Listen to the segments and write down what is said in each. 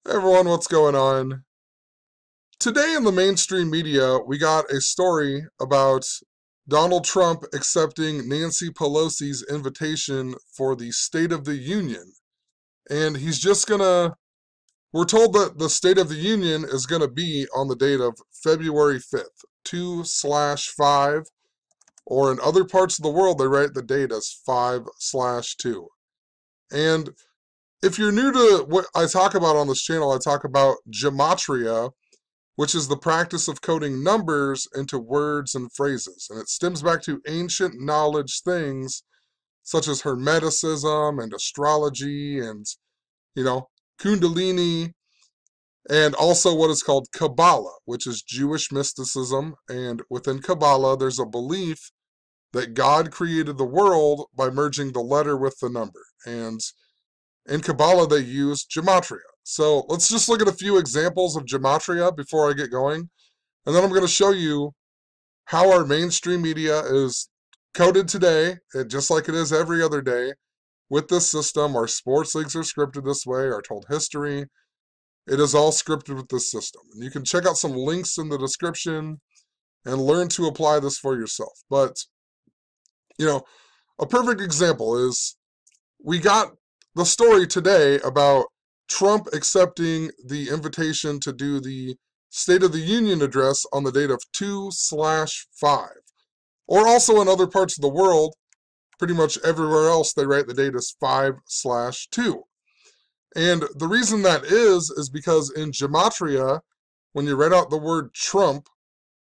Hey everyone, what's going on? Today in the mainstream media, we got a story about Donald Trump accepting Nancy Pelosi's invitation for the State of the Union. And we're told that the State of the Union is gonna be on the date of February 5th, 2/5, or in other parts of the world, they write the date as 5/2. And if you're new to what I talk about on this channel, I talk about gematria, which is the practice of coding numbers into words and phrases. And it stems back to ancient knowledge things such as Hermeticism and astrology and, you know, Kundalini, and also what is called Kabbalah, which is Jewish mysticism. And within Kabbalah, there's a belief that God created the world by merging the letter with the number. And in Kabbalah, they use gematria. So let's just look at a few examples of gematria before I get going. And then I'm going to show you how our mainstream media is coded today, just like it is every other day, with this system. Our sports leagues are scripted this way, our told history. It is all scripted with this system. And you can check out some links in the description and learn to apply this for yourself. But, a perfect example is we got the story today about Trump accepting the invitation to do the State of the Union address on the date of 2/5. Or also in other parts of the world, pretty much everywhere else, they write the date as 5/2. And the reason that is because in gematria, when you write out the word Trump,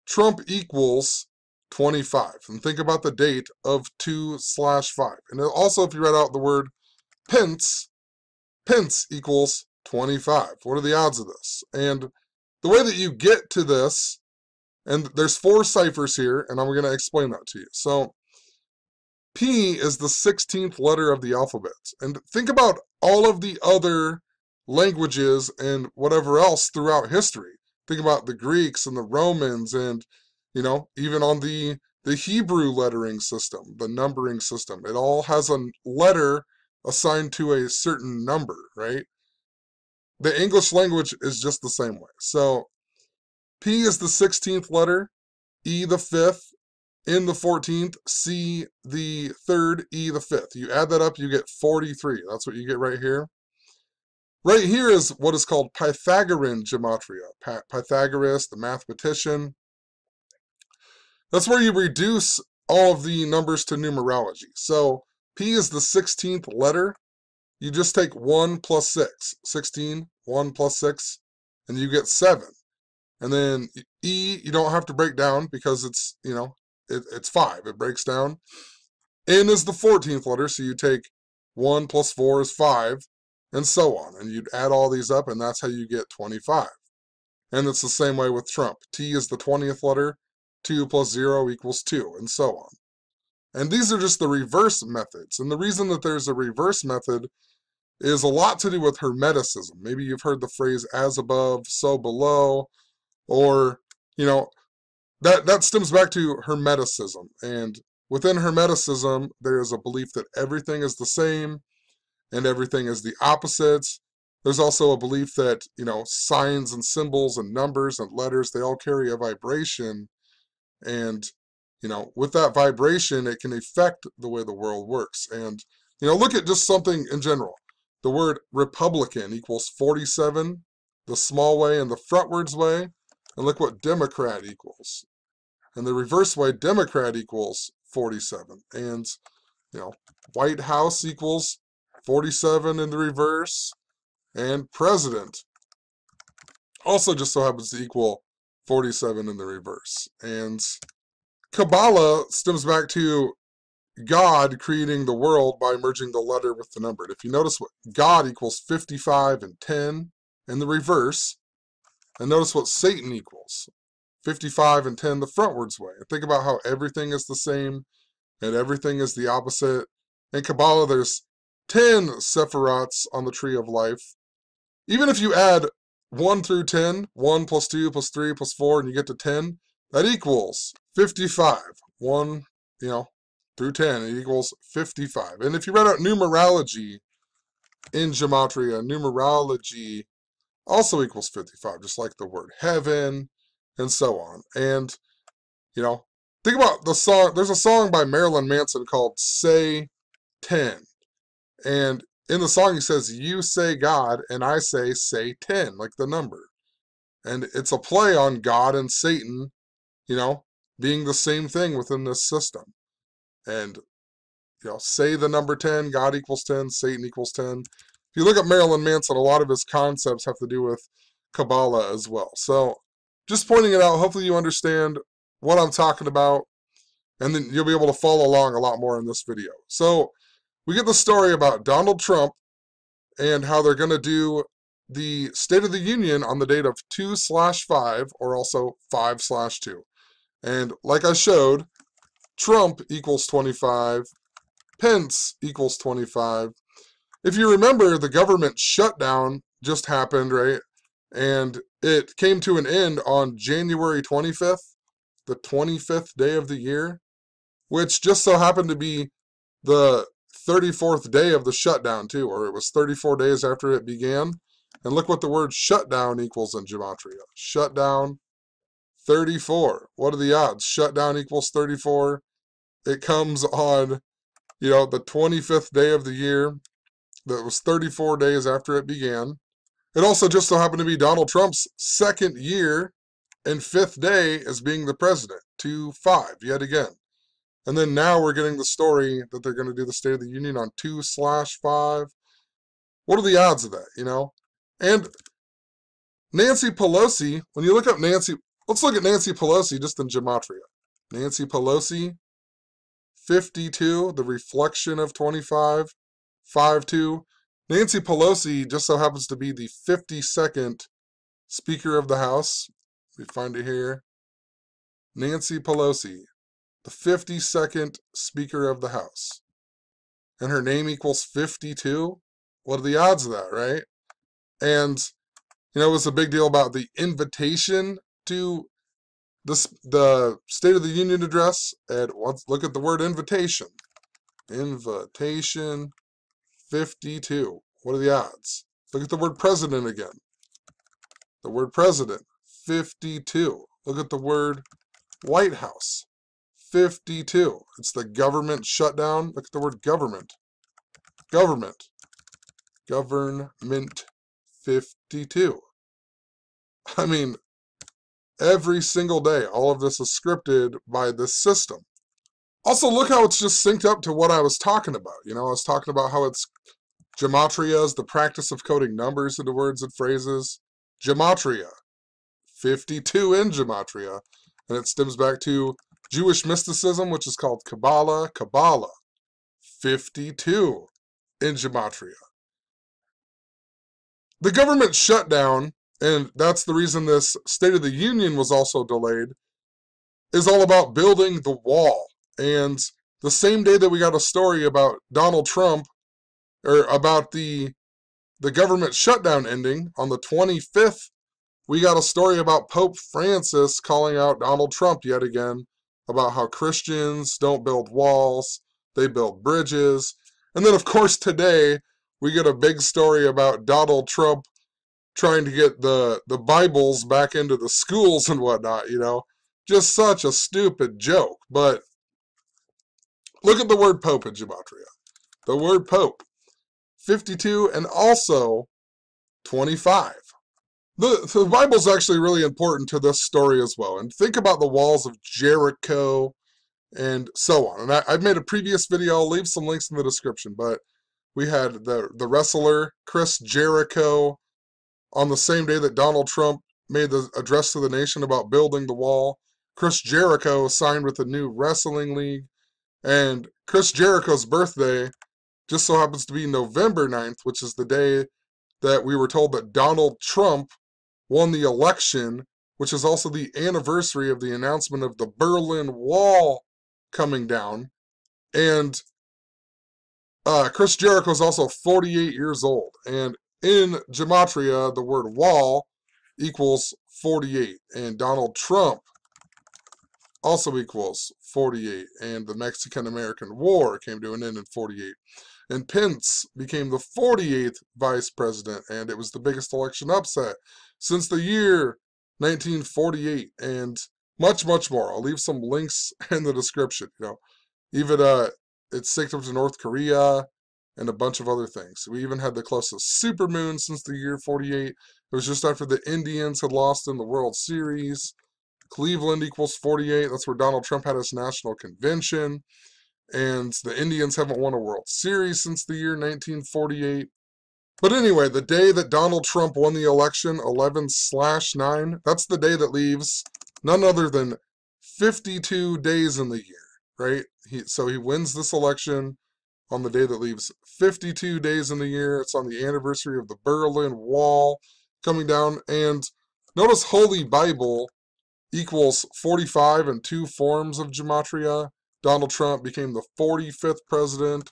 Trump equals 25. And think about the date of 2/5. And also if you write out the word Pence equals 25. What are the odds of this? And the way that you get to this, and there's 4 ciphers here, and I'm going to explain that to you. So P is the 16th letter of the alphabet. And think about all of the other languages and whatever else throughout history. Think about the Greeks and the Romans and, even on the Hebrew lettering system, the numbering system. It all has a letter assigned to a certain number, right? The English language is just the same way. So P is the 16th letter, E the 5th, N the 14th, C the 3rd, E the 5th. You add that up, you get 43. That's what you get right here. Right here is what is called Pythagorean gematria. Pythagoras, the mathematician. That's where you reduce all of the numbers to numerology. So P is the 16th letter. You just take 1 plus 6. 16, 1 plus 6, and you get 7. And then E, you don't have to break down because it's, it's 5. It breaks down. N is the 14th letter, so you take 1 plus 4 is 5, and so on. And you'd add all these up, and that's how you get 25. And it's the same way with Trump. T is the 20th letter. 2 plus 0 equals 2, and so on. And these are just the reverse methods. And the reason that there's a reverse method is a lot to do with Hermeticism. Maybe you've heard the phrase as above, so below, or, that stems back to Hermeticism. And within Hermeticism, there is a belief that everything is the same and everything is the opposite. There's also a belief that, signs and symbols and numbers and letters, they all carry a vibration. And, with that vibration, it can affect the way the world works. And, look at just something in general. The word Republican equals 47, the small way and the frontwards way. And look what Democrat equals. And the reverse way, Democrat equals 47. And, White House equals 47 in the reverse. And President also just so happens to equal 47 in the reverse. And Kabbalah stems back to God creating the world by merging the letter with the number. And if you notice what God equals 55 and 10 in the reverse, and notice what Satan equals 55 and 10 the frontwards way. And think about how everything is the same and everything is the opposite. In Kabbalah, there's 10 sephirots on the tree of life. Even if you add 1 through 10, 1 plus 2 plus 3 plus 4, and you get to 10, that equals 55. 1, through 10, it equals 55. And if you write out numerology in gematria, numerology also equals 55, just like the word heaven, and so on. And, you know, think about the song. There's a song by Marilyn Manson called Say 10. And in the song, he says, you say God, and I say 10, like the number. And it's a play on God and Satan, you know, being the same thing within this system. And, you know, say the number 10, God equals 10, Satan equals 10. If you look at Marilyn Manson, a lot of his concepts have to do with Kabbalah as well. So just pointing it out, hopefully you understand what I'm talking about, and then you'll be able to follow along a lot more in this video. So we get the story about Donald Trump and how they're going to do the State of the Union on the date of 2/5, or also 5/2. And like I showed, Trump equals 25, Pence equals 25. If you remember, the government shutdown just happened, right? And it came to an end on January 25th, the 25th day of the year, which just so happened to be the 34th day of the shutdown too, or it was 34 days after it began. And look what the word shutdown equals in gematria. Shutdown, 34. What are the odds? Shutdown equals 34. It comes on, you know, the 25th day of the year. That was 34 days after it began. It also just so happened to be Donald Trump's second year and 5th day as being the president. 2/5, yet again. And then now we're getting the story that they're going to do the State of the Union on 2/5. What are the odds of that, you know? And Nancy Pelosi, when you look up Nancy, let's look at Nancy Pelosi just in gematria. Nancy Pelosi, 52, the reflection of 25, 5-2. Nancy Pelosi just so happens to be the 52nd Speaker of the House. We find it here. Nancy Pelosi, the 52nd Speaker of the House. And her name equals 52? What are the odds of that, right? And, you know, it was a big deal about the invitation to the State of the Union address. And let's look at the word invitation. Invitation, 52. What are the odds? Look at the word president again. The word president, 52. Look at the word White House, 52. It's the government shutdown. Look at the word government. Government. Government, 52. I mean, every single day, all of this is scripted by this system. Also, look how it's just synced up to what I was talking about. You know, I was talking about how it's gematria is the practice of coding numbers into words and phrases. Gematria, 52 in gematria. And it stems back to Jewish mysticism, which is called Kabbalah. Kabbalah, 52 in gematria. The government shutdown, and that's the reason this State of the Union was also delayed, is all about building the wall. And the same day that we got a story about Donald Trump, or about the government shutdown ending, on the 25th, we got a story about Pope Francis calling out Donald Trump yet again about how Christians don't build walls, they build bridges. And then, of course, today, we get a big story about Donald Trump trying to get the Bibles back into the schools and whatnot, you know. Just such a stupid joke. But look at the word Pope in gematria. The word Pope, 52 and also 25. The Bible's actually really important to this story as well. And think about the walls of Jericho and so on. And I've made a previous video. I'll leave some links in the description. But we had the wrestler Chris Jericho on the same day that Donald Trump made the address to the nation about building the wall. Chris Jericho signed with the new wrestling league. And Chris Jericho's birthday just so happens to be November 9th, which is the day that we were told that Donald Trump won the election, which is also the anniversary of the announcement of the Berlin Wall coming down. And Chris Jericho is also 48 years old. And in gematria, the word wall equals 48. And Donald Trump also equals 48. And the Mexican-American War came to an end in 48. and Pence became the 48th vice president, and it was the biggest election upset since the year 1948, and much, much more. I'll leave some links in the description. Even it's synced up to North Korea and a bunch of other things. We even had the closest supermoon since the year 48. It was just after the Indians had lost in the World Series. Cleveland equals 48. That's where Donald Trump had his national convention. And the Indians haven't won a World Series since the year 1948. But anyway, the day that Donald Trump won the election, 11/9, that's the day that leaves none other than 52 days in the year, right? So he wins this election on the day that leaves 52 days in the year. It's on the anniversary of the Berlin Wall coming down. And notice Holy Bible equals 45 in two forms of gematria. Donald Trump became the 45th president.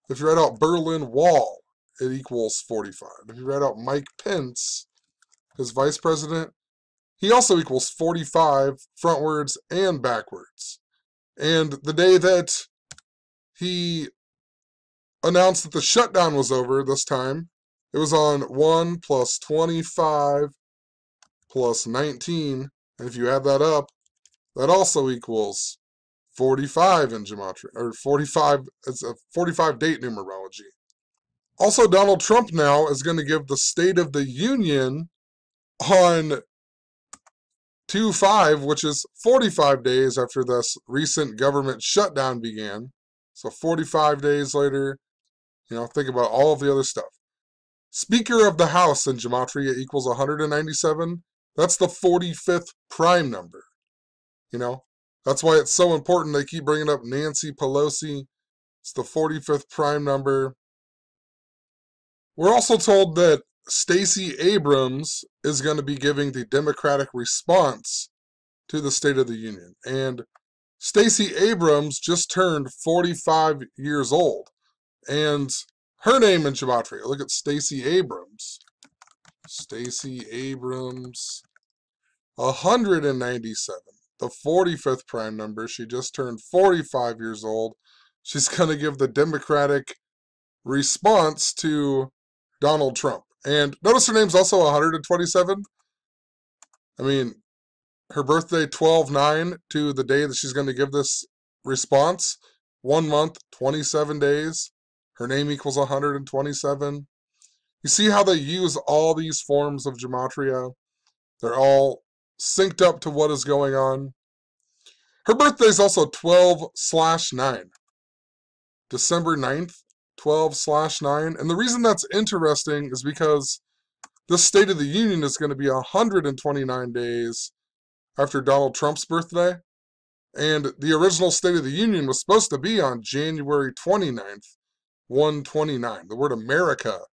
If you write out Berlin Wall, it equals 45. If you write out Mike Pence, his vice president, he also equals 45 frontwards and backwards. And the day that he announced that the shutdown was over this time, it was on 1 + 25 + 19. And if you add that up, that also equals 45 in gematria, or 45, it's a 45 date numerology. Also, Donald Trump now is going to give the State of the Union on 2/5, which is 45 days after this recent government shutdown began. So 45 days later, think about all of the other stuff. Speaker of the House in gematria equals 197. That's the 45th prime number. That's why it's so important they keep bringing up Nancy Pelosi. It's the 45th prime number. We're also told that Stacey Abrams is going to be giving the Democratic response to the State of the Union. And Stacey Abrams just turned 45 years old. And her name in gematria, look at Stacey Abrams. Stacey Abrams, 197. The 45th prime number. She just turned 45 years old. She's going to give the Democratic response to Donald Trump. And notice her name's also 127. I mean, her birthday 12/9 to the day that she's going to give this response. 1 month, 27 days. Her name equals 127. You see how they use all these forms of gematria? They're all synced up to what is going on. Her birthday is also 12/9. December 9th, 12/9. And the reason that's interesting is because this State of the Union is going to be 129 days after Donald Trump's birthday. And the original State of the Union was supposed to be on January 29th, 129. The word America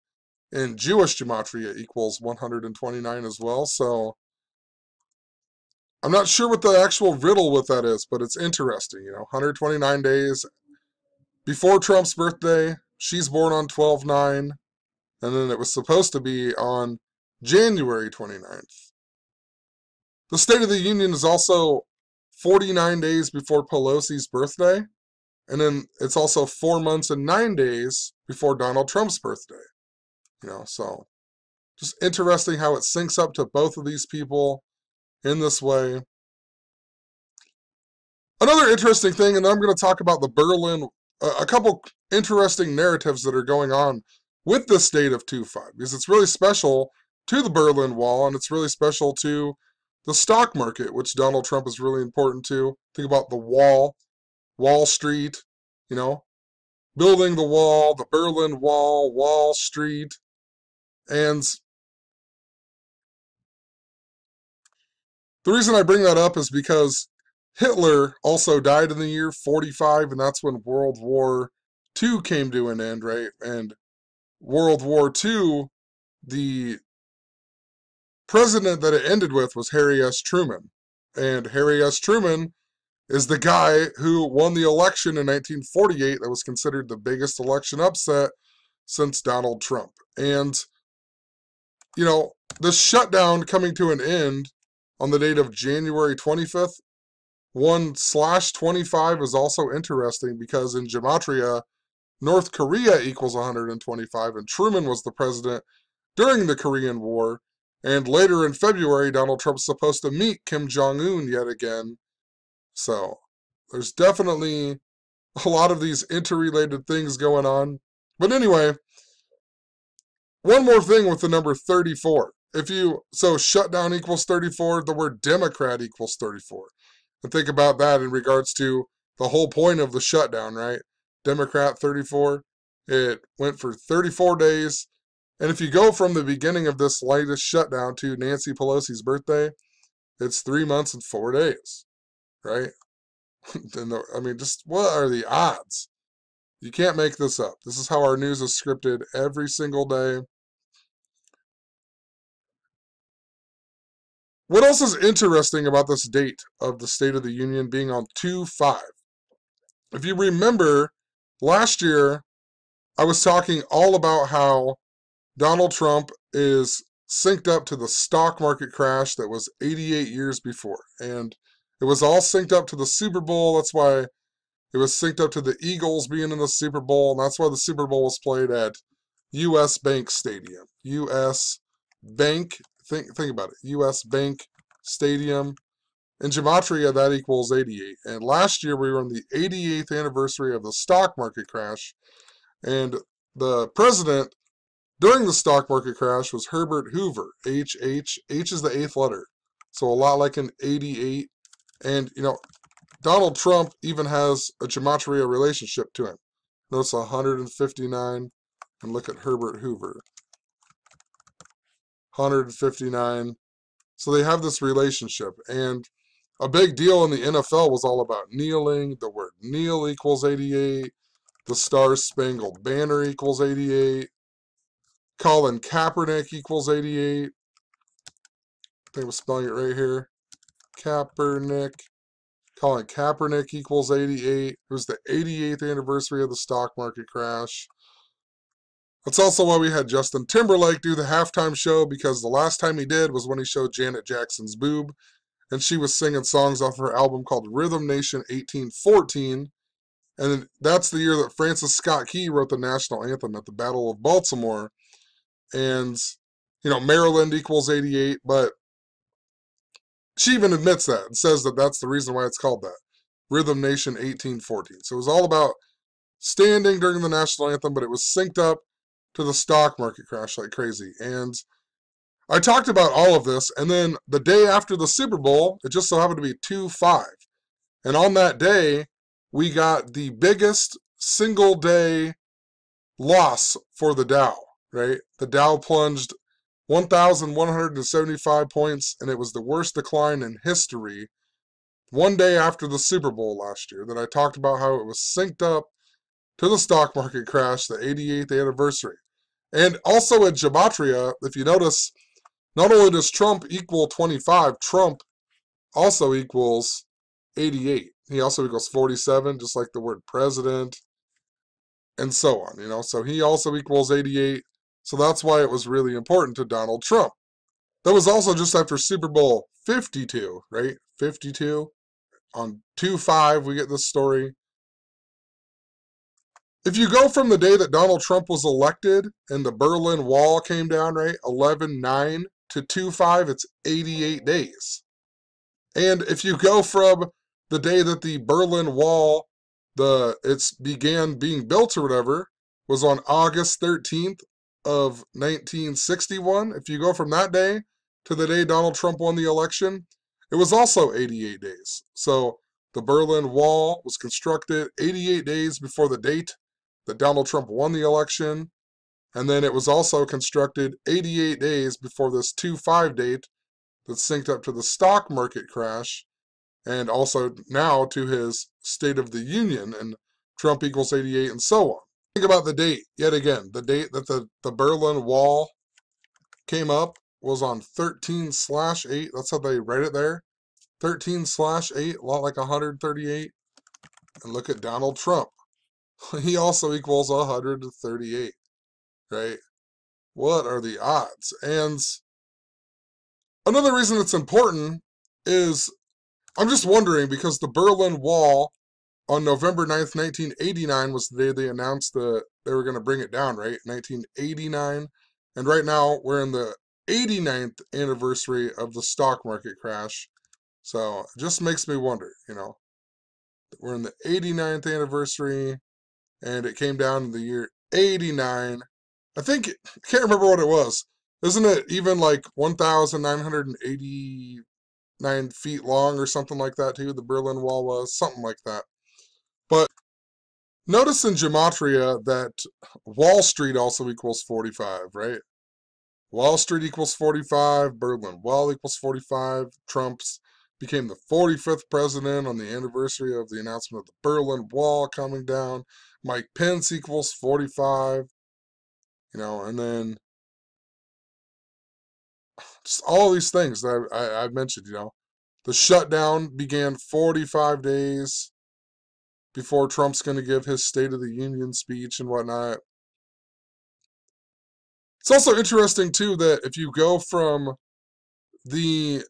in Jewish gematria equals 129 as well. So I'm not sure what the actual riddle with that is, but it's interesting. 129 days before Trump's birthday. She's born on 12/9, and then it was supposed to be on January 29th. The State of the Union is also 49 days before Pelosi's birthday, and then it's also 4 months and 9 days before Donald Trump's birthday. So just interesting how it syncs up to both of these people in this way. Another interesting thing, and then I'm going to talk about the Berlin, a couple interesting narratives that are going on with the state of 2/5, because it's really special to the Berlin Wall, and it's really special to the stock market, which Donald Trump is really important to. Think about the wall, Wall Street, building the wall, the Berlin Wall, Wall Street. And the reason I bring that up is because Hitler also died in the year 45, and that's when World War II came to an end, right? And World War II, the president that it ended with was Harry S. Truman. And Harry S. Truman is the guy who won the election in 1948 that was considered the biggest election upset since Donald Trump. And, the shutdown coming to an end on the date of January 25th, 1/25 is also interesting because in gematria, North Korea equals 125, and Truman was the president during the Korean War. And later in February, Donald Trump's supposed to meet Kim Jong-un yet again. So there's definitely a lot of these interrelated things going on. But anyway, one more thing with the number 34. So shutdown equals 34, the word Democrat equals 34. And think about that in regards to the whole point of the shutdown, right? Democrat 34. It went for 34 days. And if you go from the beginning of this latest shutdown to Nancy Pelosi's birthday, it's 3 months and 4 days, right? I mean, just what are the odds? You can't make this up. This is how our news is scripted every single day. What else is interesting about this date of the State of the Union being on 2/5? If you remember, last year, I was talking all about how Donald Trump is synced up to the stock market crash that was 88 years before. And it was all synced up to the Super Bowl. That's why it was synced up to the Eagles being in the Super Bowl. And that's why the Super Bowl was played at U.S. Bank Stadium. U.S. Bank, think about it. U.S. Bank Stadium. In Gematria, that equals 88. And last year, we were on the 88th anniversary of the stock market crash. And the president during the stock market crash was Herbert Hoover. H is the 8th letter. So a lot like an 88. And, Donald Trump even has a Gematria relationship to him. Notice 159. And look at Herbert Hoover. 159. So they have this relationship. And a big deal in the NFL was all about kneeling. The word kneel equals 88. The Star-Spangled Banner equals 88. Colin Kaepernick equals 88. I think I'm spelling it right here. Kaepernick. Colin Kaepernick equals 88. It was the 88th anniversary of the stock market crash. That's also why we had Justin Timberlake do the halftime show, because the last time he did was when he showed Janet Jackson's boob, and she was singing songs off her album called Rhythm Nation 1814. And that's the year that Francis Scott Key wrote the national anthem at the Battle of Baltimore. And, Maryland equals 88, but she even admits that and says that that's the reason why it's called that. Rhythm Nation 1814. So it was all about standing during the national anthem, but it was synced up to the stock market crash like crazy. And I talked about all of this, and then the day after the Super Bowl, it just so happened to be 2/5. And on that day, we got the biggest single day loss for the Dow, right? The Dow plunged 1,175 points, and it was the worst decline in history one day after the Super Bowl last year that I talked about how it was synced up to the stock market crash, the 88th anniversary. And also at Gematria, if you notice, not only does Trump equal 25, Trump also equals 88. He also equals 47, just like the word president, and so on, So he also equals 88. So that's why it was really important to Donald Trump. That was also just after Super Bowl 52, right? 52. On 2/5, we get this story. If you go from the day that Donald Trump was elected and the Berlin Wall came down, right, 11/9 to 2/5, it's 88 days. And if you go from the day that the Berlin Wall, began being built or whatever, was on August 13th of 1961, if you go from that day to the day Donald Trump won the election, it was also 88 days. So the Berlin Wall was constructed 88 days before the date that Donald Trump won the election. And then it was also constructed 88 days before this 2/5 date that's synced up to the stock market crash, and also now to his State of the Union, and Trump equals 88, and so on. Think about the date, yet again. The date that the Berlin Wall came up was on 13/8. That's how they write it there. 13/8, a lot like 138. And look at Donald Trump. He also equals 138, right? What are the odds? And another reason it's important is, I'm just wondering, because the Berlin Wall on November 9th, 1989 was the day they announced that they were going to bring it down, right? 1989. And right now we're in the 89th anniversary of the stock market crash. So it just makes me wonder, we're in the 89th anniversary and it came down in the year 89. I can't remember what it was. Isn't it even like 1,989 feet long or something like that too? The Berlin Wall was something like that. But notice in gematria that Wall Street also equals 45, right? Wall Street equals 45, Berlin Wall equals 45. Trump's became the 45th president on the anniversary of the announcement of the Berlin Wall coming down. Mike Pence equals 45, and then just all these things that I mentioned, The shutdown began 45 days before Trump's going to give his State of the Union speech and whatnot. It's also interesting, too, that if you go from the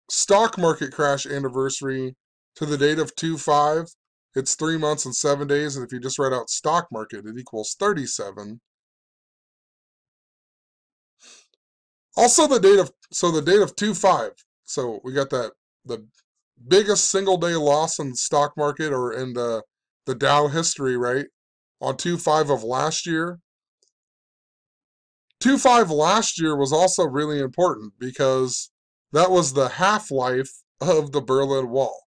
stock market crash anniversary to the date of 2/5, it's 3 months and 7 days. And if you just write out stock market, it equals 37. Also, the date of 2/5. So we got the biggest single day loss in the stock market or in the Dow history, right? On 2/5 of last year. 2/5 last year was also really important because that was the half-life of the Berlin Wall.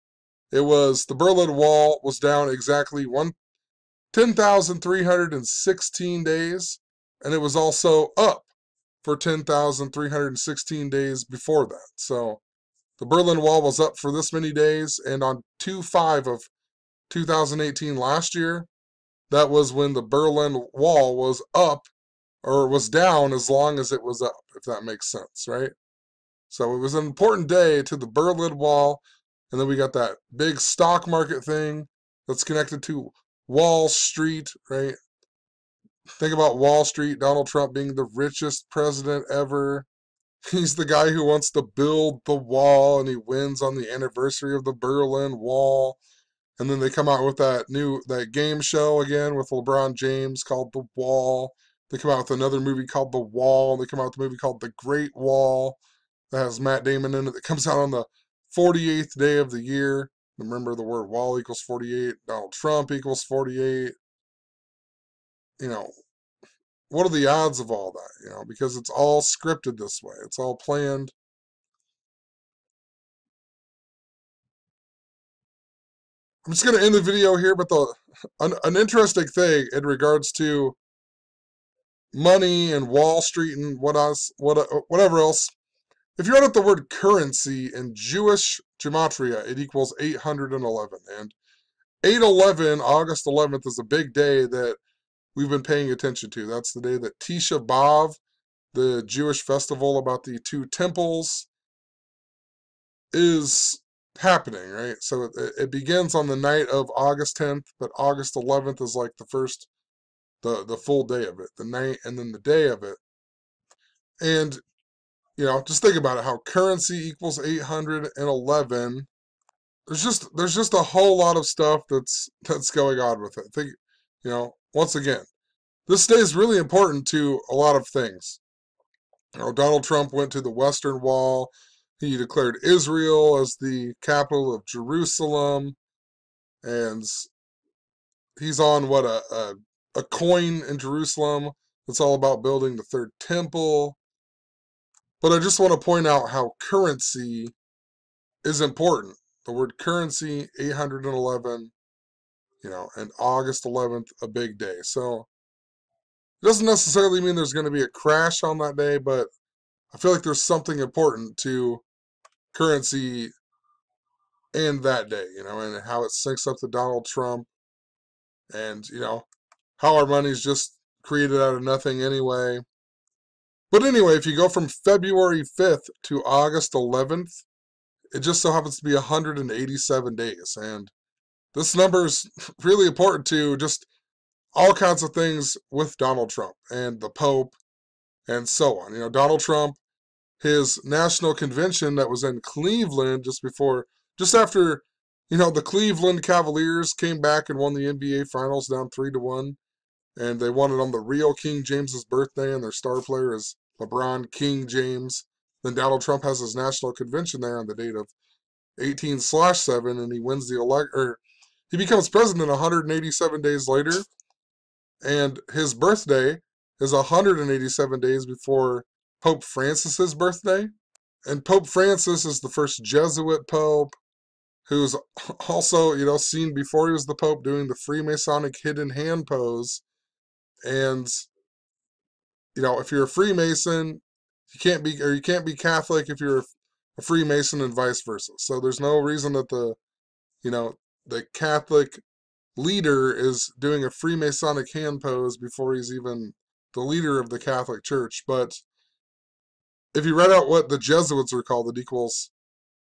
The Berlin Wall was down exactly 10,316 days, and it was also up for 10,316 days before that. So the Berlin Wall was up for this many days, and on 2/5 of 2018 last year, that was when the Berlin Wall was up or was down as long as it was up, if that makes sense, right? So it was an important day to the Berlin Wall, and then we got that big stock market thing that's connected to Wall Street, right? Think about Wall Street, Donald Trump being the richest president ever. He's the guy who wants to build the wall, and he wins on the anniversary of the Berlin Wall. And then they come out with that game show again with LeBron James called The Wall. They come out with another movie called The Wall. They come out with a movie called The Great Wall that has Matt Damon in it. That comes out on the 48th day of the year. Remember, the word wall equals 48. Donald Trump equals 48. What are the odds of all that? Because it's all scripted this way. It's all planned. I'm just going to end the video here, but an interesting thing in regards to money and Wall Street and whatever else. If you add up the word currency in Jewish gematria, it equals 811. And 8/11, August 11th, is a big day that we've been paying attention to. That's the day that Tisha B'Av, the Jewish festival about the two temples, is happening, right? So it begins on the night of August 10th, but August 11th is like the full day of it, the night and then the day of it. And just think about it, how currency equals 811. There's just a whole lot of stuff that's going on with it. Think, once again, this day is really important to a lot of things. Donald Trump went to the Western Wall. He declared Israel as the capital of Jerusalem, and he's on a coin in Jerusalem that's all about building the third temple. But I just want to point out how currency is important. The word currency, 811, and August 11th, a big day. So it doesn't necessarily mean there's going to be a crash on that day, but I feel like there's something important to currency and that day, and how it syncs up to Donald Trump, and, how our money's just created out of nothing anyway. But anyway, if you go from February 5th to August 11th, it just so happens to be 187 days. And this number is really important to just all kinds of things with Donald Trump and the Pope and so on. Donald Trump, his national convention that was in Cleveland just after The Cleveland Cavaliers came back and won the NBA Finals down 3-1, and they won it on the real King James's birthday, and their star player is LeBron King James. Then Donald Trump has his national convention there on the date of 18/7, and he wins the he becomes president 187 days later, and his birthday is 187 days before Pope Francis's birthday. And Pope Francis is the first Jesuit pope who's also, seen before he was the Pope doing the Freemasonic hidden hand pose. And, if you're a Freemason, you can't be Catholic if you're a Freemason and vice versa. So there's no reason that the Catholic leader is doing a Freemasonic hand pose before he's even the leader of the Catholic Church. But if you read out what the Jesuits are called, it equals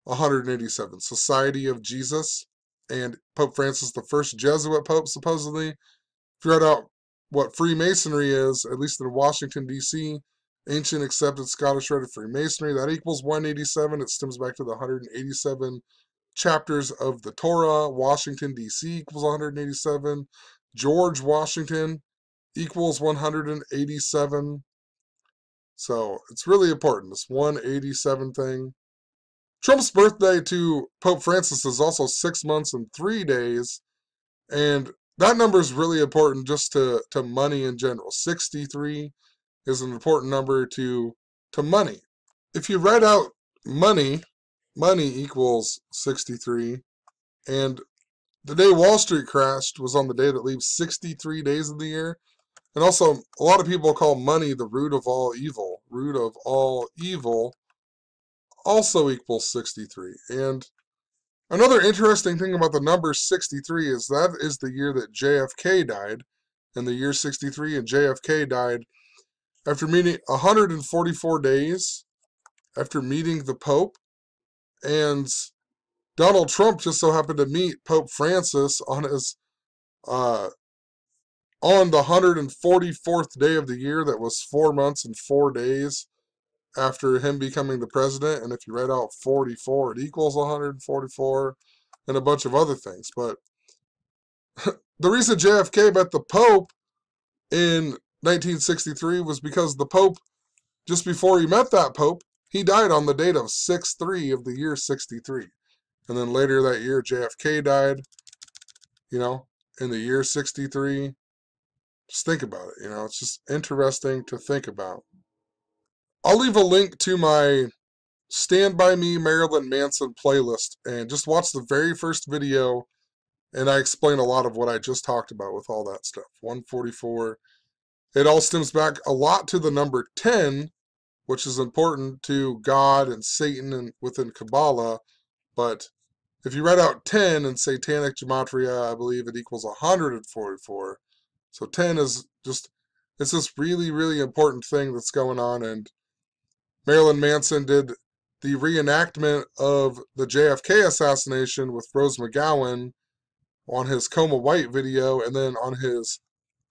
187. Society of Jesus, and Pope Francis, the first Jesuit pope, supposedly. If you read out what Freemasonry is, at least in Washington, D.C., ancient accepted Scottish rite of Freemasonry, that equals 187. It stems back to the 187 chapters of the Torah. Washington, D.C. equals 187. George Washington equals 187. So it's really important, this 187 thing. Trump's birthday to Pope Francis is also 6 months and 3 days, and that number is really important just to money in general. 63 is an important number to money. If you write out money equals 63, and the day Wall Street crashed was on the day that leaves 63 days of the year. And also, a lot of people call money the root of all evil. Root of all evil also equals 63. And another interesting thing about the number 63 is that is the year that JFK died. In the year 63, and JFK died after meeting 144 days after meeting the Pope. And Donald Trump just so happened to meet Pope Francis on his on the 144th day of the year. That was 4 months and 4 days after him becoming the president. And if you write out 44, it equals 144, and a bunch of other things. But the reason JFK met the Pope in 1963 was because the Pope, just before he met that Pope, he died on the date of 6/3 of the year 63. And then later that year, JFK died, in the year 63. Just think about it, it's just interesting to think about. I'll leave a link to my Stand By Me Marilyn Manson playlist, and just watch the very first video, and I explain a lot of what I just talked about with all that stuff. 144. It all stems back a lot to the number 10, which is important to God and Satan and within Kabbalah. But if you write out 10 in satanic gematria, I believe it equals 144. So 10 is just, it's this really, really important thing that's going on. And Marilyn Manson did the reenactment of the JFK assassination with Rose McGowan on his Coma White video, and then on his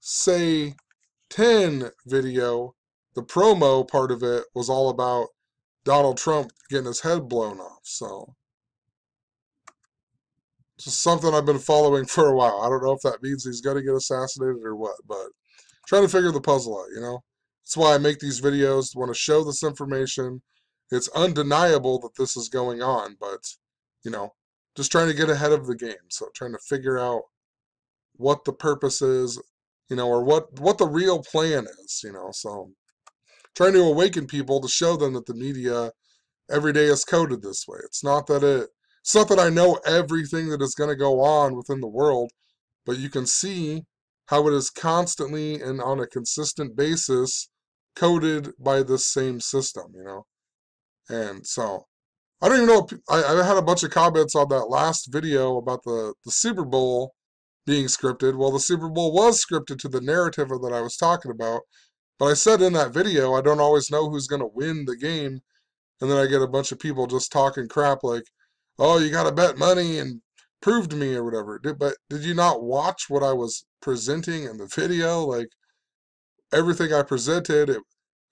Say 10 video, the promo part of it was all about Donald Trump getting his head blown off. So just something I've been following for a while. I don't know if that means he's going to get assassinated or what, but trying to figure the puzzle out, That's why I make these videos, want to show this information. It's undeniable that this is going on, but, just trying to get ahead of the game. So trying to figure out what the purpose is, or what the real plan is, So trying to awaken people to show them that the media every day is coded this way. It's not that I know everything that is going to go on within the world, but you can see how it is constantly and on a consistent basis coded by this same system, And so, I don't even know, I had a bunch of comments on that last video about the Super Bowl being scripted. Well, the Super Bowl was scripted to the narrative that I was talking about, but I said in that video, I don't always know who's going to win the game, and then I get a bunch of people just talking crap like, oh, you got to bet money and prove to me or whatever. But did you not watch what I was presenting in the video? Like, everything I presented, it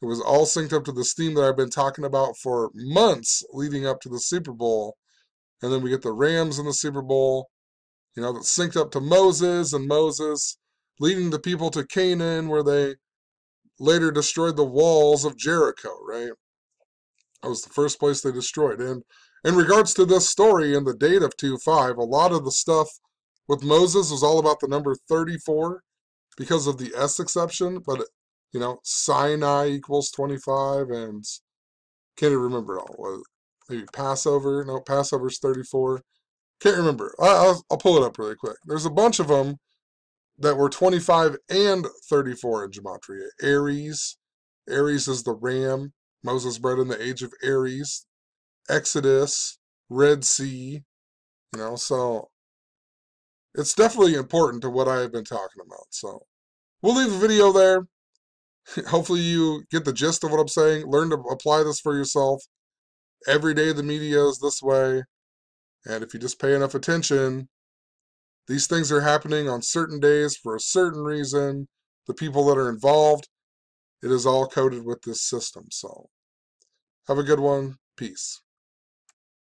was all synced up to this theme that I've been talking about for months leading up to the Super Bowl. And then we get the Rams in the Super Bowl, that synced up to Moses, and Moses leading the people to Canaan, where they later destroyed the walls of Jericho, right? That was the first place they destroyed. And in regards to this story and the date of 2-5, a lot of the stuff with Moses was all about the number 34 because of the S exception, but, Sinai equals 25, and can't even remember it all. What, maybe Passover? No, Passover's 34. Can't remember. I'll pull it up really quick. There's a bunch of them that were 25 and 34 in Gematria. Aries. Aries is the ram. Moses bred in the age of Aries. Exodus. Red Sea. So it's definitely important to what I have been talking about. So we'll leave the video there. Hopefully you get the gist of what I'm saying. Learn to apply this for yourself. Every day the media is this way. And if you just pay enough attention, these things are happening on certain days for a certain reason. The people that are involved, it is all coded with this system. So have a good one. Peace.